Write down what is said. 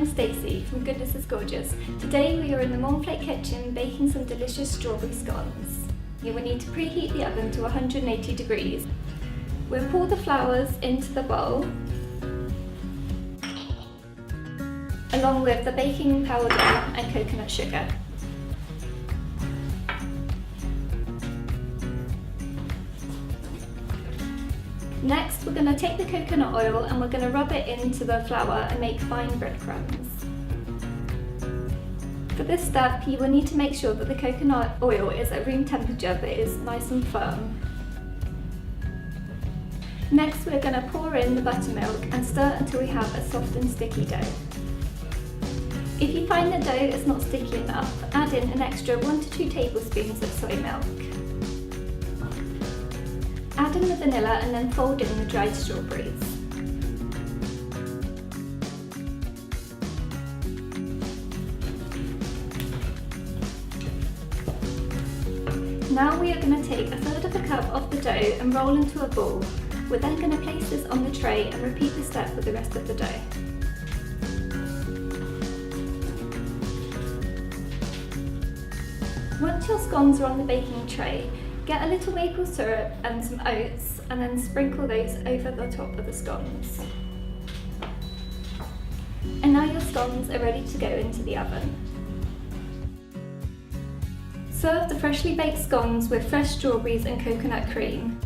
I'm Stacey from Goodness is Gorgeous. Today we are in the Mornflake kitchen baking some delicious strawberry scones. You will need to preheat the oven to 180 degrees. We'll pour the flours into the bowl along with the baking powder and coconut sugar. Next, we're going to take the coconut oil and we're going to rub it into the flour and make fine breadcrumbs. For this step, you will need to make sure that the coconut oil is at room temperature but is nice and firm. Next, we're going to pour in the buttermilk and stir until we have a soft and sticky dough. If you find the dough is not sticky enough, add in an extra 1 to 2 tablespoons of soy milk. Add in the vanilla and then fold in the dried strawberries. Now we are going to take 1/3 of a cup of the dough and roll into a ball. We're then going to place this on the tray and repeat the step with the rest of the dough. Once your scones are on the baking tray, get a little maple syrup and some oats and then sprinkle those over the top of the scones. And now your scones are ready to go into the oven. Serve the freshly baked scones with fresh strawberries and coconut cream.